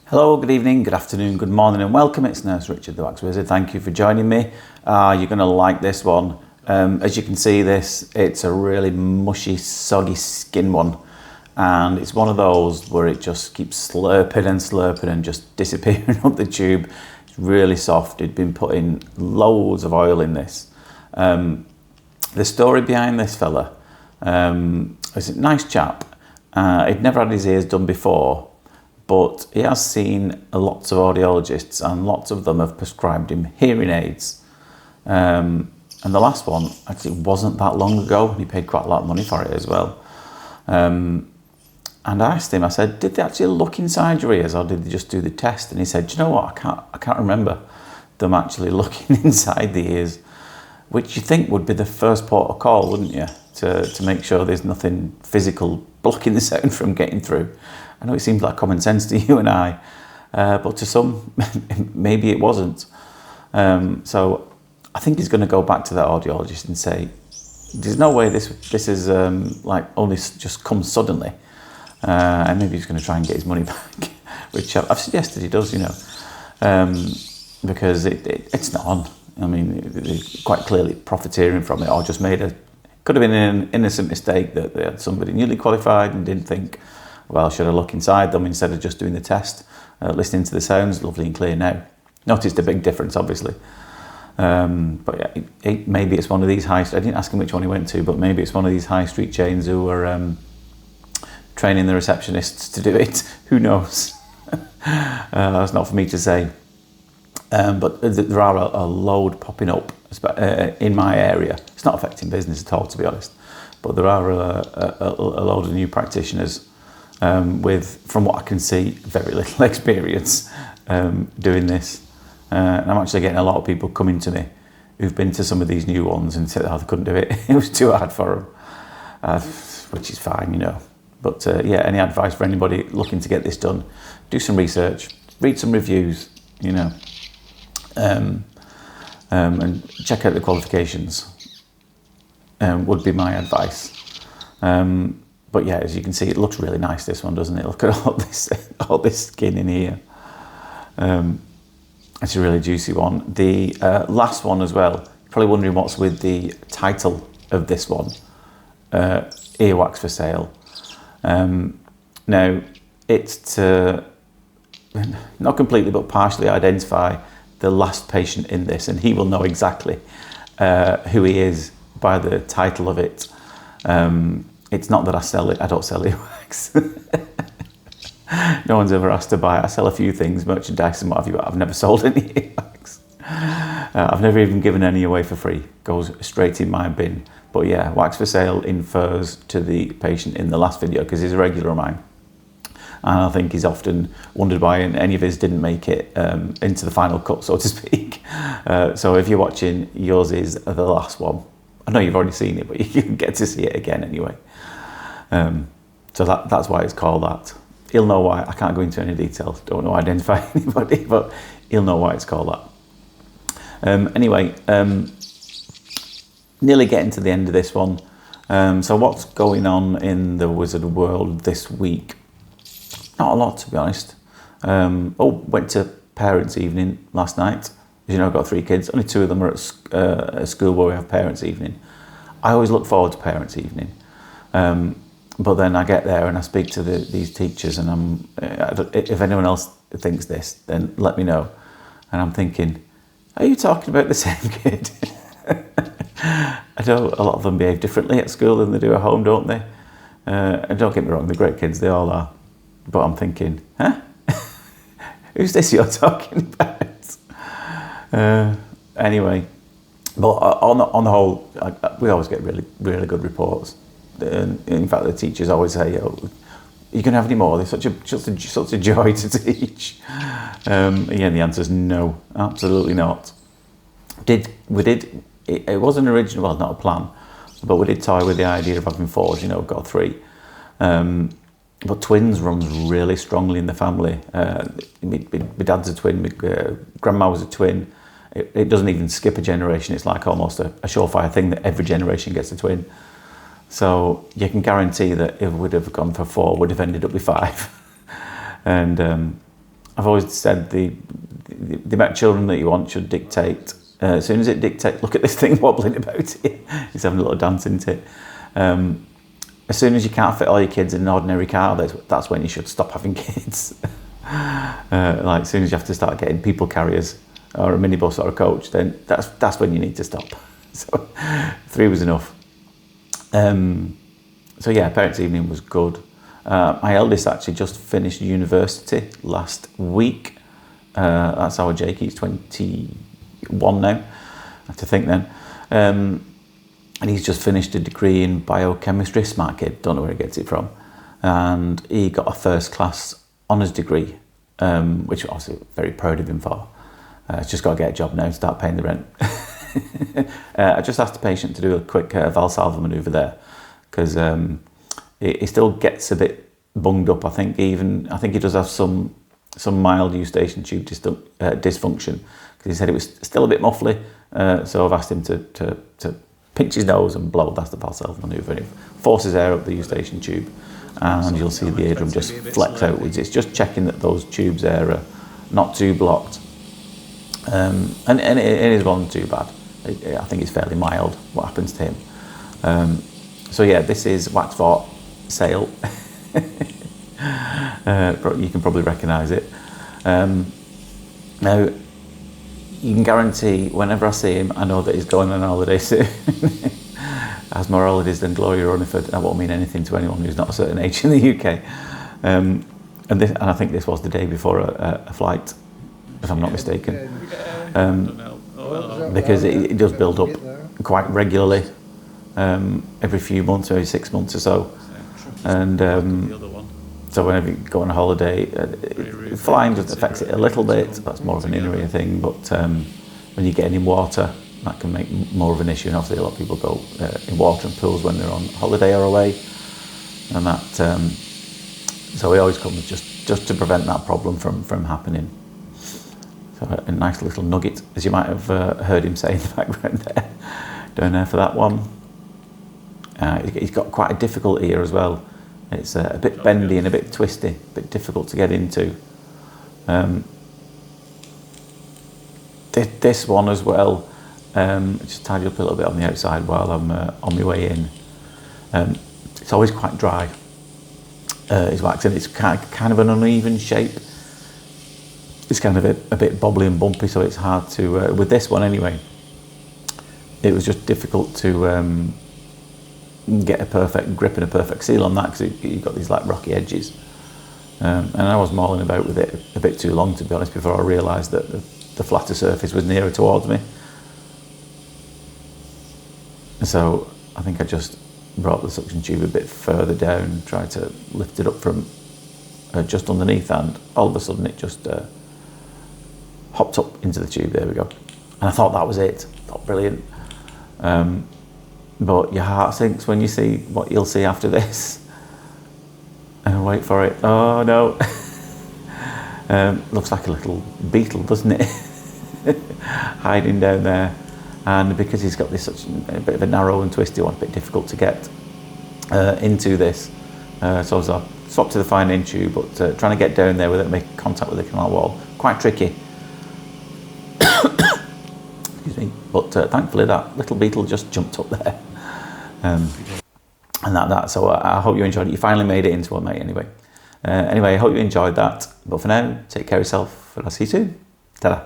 Hello, good evening, good afternoon, good morning and welcome. It's Nurse Richard the Wax Wizard. Thank you for joining me. You're going to like this one. As you can see it's a really mushy, soggy skin one. And it's one of those where it just keeps slurping and just disappearing up the tube. It's really soft. It'd been putting loads of oil in this. The story behind this fella is a nice chap. He'd never had his ears done before. But he has seen lots of audiologists and lots of them have prescribed him hearing aids. And the last one actually wasn't that long ago. He paid quite a lot of money for it as well. And I asked him, I said, did they actually look inside your ears or did they just do the test? And he said, do you know what, I can't remember them actually looking inside the ears, which you think would be the first port of call, wouldn't you? To make sure there's nothing physical blocking the sound from getting through. I know it seems like common sense to you and I, but to some, maybe it wasn't. So I think he's going to go back to that audiologist and say, there's no way this is like only just come suddenly. And maybe he's going to try and get his money back, which I've suggested he does, because it's not on. I mean, they're quite clearly profiteering from it, or just could have been an innocent mistake that they had somebody newly qualified and didn't think, well, should I look inside them instead of just doing the test, listening to the sounds, lovely and clear now. Noticed a big difference, obviously. But yeah, maybe it's one of these I didn't ask him which one he went to, but maybe it's one of these high street chains who are training the receptionists to do it. Who knows? That's not for me to say. But there are a load popping up in my area. It's not affecting business at all, to be honest. But there are a load of new practitioners with, from what I can see, very little experience doing this. And I'm actually getting a lot of people coming to me who've been to some of these new ones and said, oh, they couldn't do it. It was too hard for them, which is fine, But yeah, any advice for anybody looking to get this done? Do some research, read some reviews, and check out the qualifications. Would be my advice. But yeah, as you can see, it looks really nice, this one, doesn't it? Look at all this skin in here. It's a really juicy one. The last one as well, you're probably wondering what's with the title of this one, Earwax for Sale. Now, it's to, not completely, but partially identify the last patient in this, and he will know exactly who he is by the title of it. It's not that I sell it, I don't sell earwax. No one's ever asked to buy it. I sell a few things, merchandise and what have you, but I've never sold any earwax. I've never even given any away for free. Goes straight in my bin. But yeah, wax for sale infers to the patient in the last video because he's a regular of mine. And I think he's often wondered why any of his didn't make it into the final cut, so to speak. So if you're watching, yours is the last one. I know you've already seen it, but you can get to see it again anyway. So that's why it's called that. He'll know why. I can't go into any detail. Don't know identify anybody, but he'll know why it's called that. Anyway, nearly getting to the end of this one. So what's going on in the wizard world this week? Not a lot, to be honest. Went to parents' evening last night. As you know, I've got 3 kids. Only 2 of them are at a school where we have parents' evening. I always look forward to parents' evening. But then I get there and I speak to these teachers and if anyone else thinks this, then let me know. And I'm thinking, are you talking about the same kid? I know a lot of them behave differently at school than they do at home, don't they? And don't get me wrong, they're great kids, they all are. But I'm thinking, huh? Who's this you're talking about? Anyway, but on the whole, we always get really, really good reports. In fact, the teachers always say, "Oh, you can have any more? They're such a joy to teach." Again, the answer is no, absolutely not. It was an original, well, not a plan, but we did toy with the idea of having 4. We've got 3. But twins runs really strongly in the family. My dad's a twin, my grandma was a twin. It doesn't even skip a generation. It's like almost a surefire thing that every generation gets a twin. So you can guarantee that if we'd have gone for 4, we'd have ended up with 5. And I've always said the amount of children that you want should dictate. As soon as it dictates, look at this thing wobbling about here. He's having a little dance into it. As soon as you can't fit all your kids in an ordinary car, that's when you should stop having kids. Like as soon as you have to start getting people carriers or a minibus or a coach, then that's when you need to stop. So 3 was enough. So yeah, parents' evening was good. My eldest actually just finished university last week. That's our Jake, he's 21 now, I have to think then. And he's just finished a degree in biochemistry, smart kid, don't know where he gets it from. And he got a first class honours degree, which I'm obviously very proud of him for. He's just got to get a job now and start paying the rent. I just asked the patient to do a quick Valsalva manoeuvre there, because he still gets a bit bunged up. I think he does have some mild eustachian tube dysfunction, because he said it was still a bit muffly. So I've asked him to pinch his nose and blow. That's the Valsalva manoeuvre. And it forces air up the eustachian tube, and you'll see the eardrum just flex outwards. It's just checking that those tubes there are not too blocked. And it is one too bad. I think it's fairly mild what happens to him. So yeah, this is wax for sale. You can probably recognise it. Now, you can guarantee whenever I see him, I know that he's going on holiday soon. Has more holidays than Gloria Runniford. That won't mean anything to anyone who's not a certain age in the UK. And I think this was the day before a flight, if I'm not mistaken. Because it does build up quite regularly, every few months, every 6 months or so. And so whenever you go on a holiday, flying just affects it a little bit. That's more of an inner ear thing. But when you get in water, that can make more of an issue. And obviously a lot of people go in water and pools when they're on holiday or away. And that, so he always comes just to prevent that problem from happening. So a nice little nugget, as you might have heard him say in the background there, down there for that one. He's got quite a difficult ear as well. It's a bit bendy and a bit twisty, a bit difficult to get into. This one as well, just tidy up a little bit on the outside while I'm on my way in. It's always quite dry, his wax, and it's kind of an uneven shape. It's kind of a bit bobbly and bumpy, so it's hard to, with this one anyway, it was just difficult to get a perfect grip and a perfect seal on that, because you've got these like rocky edges. And I was mauling about with it a bit too long, to be honest, before I realised that the flatter surface was nearer towards me. So I think I just brought the suction tube a bit further down, tried to lift it up from just underneath, and all of a sudden it just hopped up into the tube. There we go. And I thought that was it. I thought brilliant. But your heart sinks when you see what you'll see after this. And wait for it. Oh no. Looks like a little beetle, doesn't it? Hiding down there. And because he's got this such a bit of a narrow and twisty one, a bit difficult to get into this. So I swapped to the fine end tube, but trying to get down there without making contact with the canal wall, quite tricky. Excuse me. But thankfully that little beetle just jumped up there. And that. So I hope you enjoyed it. You finally made it into one, mate, anyway. Anyway, I hope you enjoyed that. But for now, take care of yourself, and I'll see you soon. Ta-da.